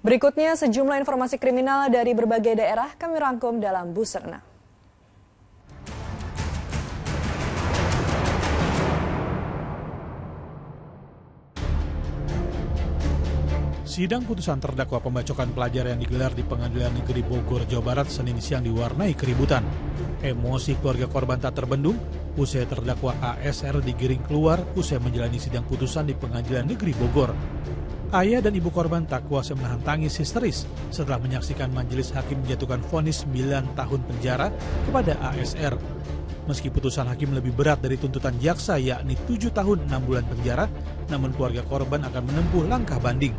Berikutnya sejumlah informasi kriminal dari berbagai daerah kami rangkum dalam Buserna. Sidang putusan terdakwa pembacokan pelajar yang digelar di Pengadilan Negeri Bogor, Jawa Barat, Senin siang diwarnai keributan. Emosi keluarga korban tak terbendung usai terdakwa ASR digiring keluar usai menjalani sidang putusan di Pengadilan Negeri Bogor. Ayah dan ibu korban tak kuasa menahan tangis histeris setelah menyaksikan majelis hakim menjatuhkan vonis 9 tahun penjara kepada ASR. Meski putusan hakim lebih berat dari tuntutan jaksa yakni 7 tahun 6 bulan penjara, namun keluarga korban akan menempuh langkah banding.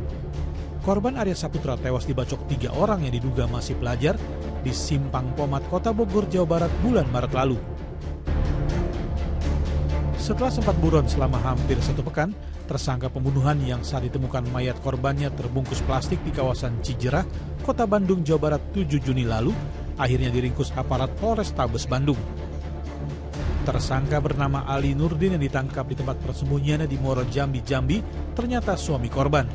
Korban Arya Saputra tewas dibacok 3 orang yang diduga masih pelajar di Simpang Pomat, Kota Bogor, Jawa Barat bulan Maret lalu. Setelah sempat buron selama hampir 1 pekan, tersangka pembunuhan yang saat ditemukan mayat korbannya terbungkus plastik di kawasan Cijerah, Kota Bandung, Jawa Barat 7 Juni lalu, akhirnya diringkus aparat Polrestabes Bandung. Tersangka bernama Ali Nurdin yang ditangkap di tempat persembunyiannya di Muaro Jambi, ternyata suami korban.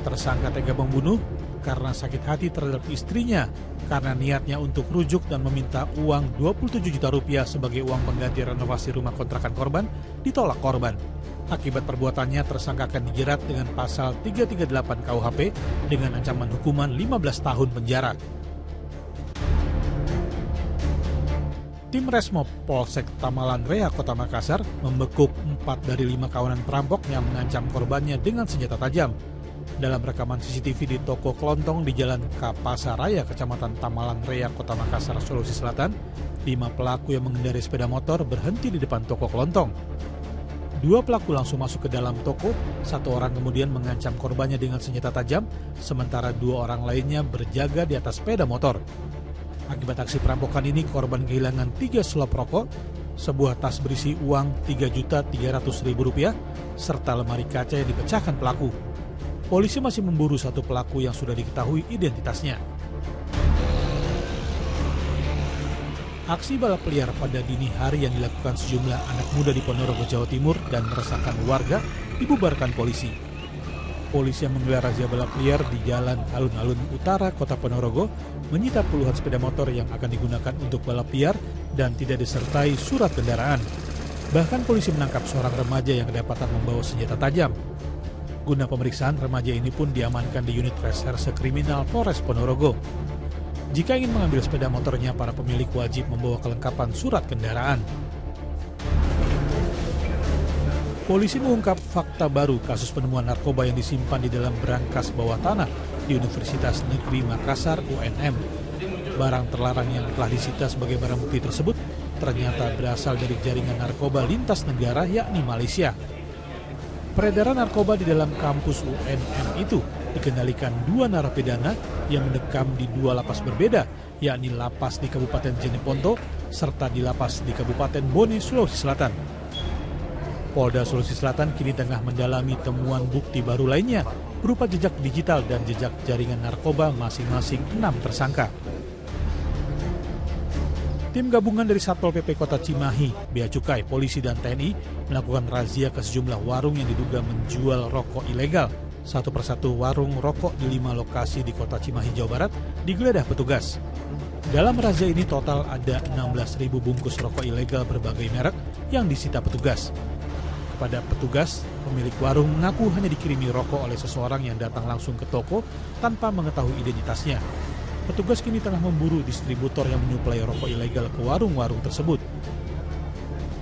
Tersangka tega membunuh karena sakit hati terhadap istrinya karena niatnya untuk rujuk dan meminta uang 27 juta rupiah sebagai uang pengganti renovasi rumah kontrakan korban ditolak korban. Akibat perbuatannya tersangka akan dijerat dengan pasal 338 KUHP dengan ancaman hukuman 15 tahun penjara. Tim Resmob Polsek Tamalan Rea Kota Makassar membekuk 4 dari 5 kawanan perampok yang mengancam korbannya dengan senjata tajam. Dalam rekaman CCTV di toko kelontong di Jalan Kapasaraya, Kecamatan Tamalan Rea, Kota Makassar, Sulawesi Selatan, 5 pelaku yang mengendarai sepeda motor berhenti di depan toko kelontong. 2 pelaku langsung masuk ke dalam toko, 1 orang kemudian mengancam korbannya dengan senjata tajam, sementara 2 orang lainnya berjaga di atas sepeda motor. Akibat aksi perampokan ini, korban kehilangan 3 selop rokok, sebuah tas berisi uang Rp3.300.000, serta lemari kaca yang dipecahkan pelaku. Polisi masih memburu 1 pelaku yang sudah diketahui identitasnya. Aksi balap liar pada dini hari yang dilakukan sejumlah anak muda di Ponorogo, Jawa Timur dan meresahkan warga dibubarkan polisi. Polisi yang menggelar razia balap liar di Jalan Alun-Alun Utara, Kota Ponorogo, menyita puluhan sepeda motor yang akan digunakan untuk balap liar dan tidak disertai surat kendaraan. Bahkan polisi menangkap seorang remaja yang kedapatan membawa senjata tajam. Guna pemeriksaan, remaja ini pun diamankan di unit reserse kriminal Polres Ponorogo. Jika ingin mengambil sepeda motornya, para pemilik wajib membawa kelengkapan surat kendaraan. Polisi mengungkap fakta baru kasus penemuan narkoba yang disimpan di dalam berangkas bawah tanah di Universitas Negeri Makassar UNM. Barang terlarang yang telah disita sebagai barang bukti tersebut ternyata berasal dari jaringan narkoba lintas negara yakni Malaysia. Peredaran narkoba di dalam kampus UNM itu dikendalikan 2 narapidana yang mendekam di 2 lapas berbeda, yakni lapas di Kabupaten Jeneponto serta di lapas di Kabupaten Bone, Sulawesi Selatan. Polda Sulawesi Selatan kini tengah mendalami temuan bukti baru lainnya berupa jejak digital dan jejak jaringan narkoba masing-masing 6 tersangka. Tim gabungan dari Satpol PP Kota Cimahi, Bea Cukai, Polisi, dan TNI melakukan razia ke sejumlah warung yang diduga menjual rokok ilegal. Satu persatu warung rokok di 5 lokasi di Kota Cimahi, Jawa Barat digeledah petugas. Dalam razia ini total ada 16.000 bungkus rokok ilegal berbagai merek yang disita petugas. Pada petugas, pemilik warung mengaku hanya dikirimi rokok oleh seseorang yang datang langsung ke toko tanpa mengetahui identitasnya. Petugas kini tengah memburu distributor yang menyuplai rokok ilegal ke warung-warung tersebut.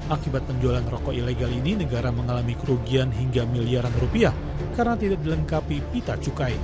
Akibat penjualan rokok ilegal ini, negara mengalami kerugian hingga miliaran rupiah karena tidak dilengkapi pita cukai.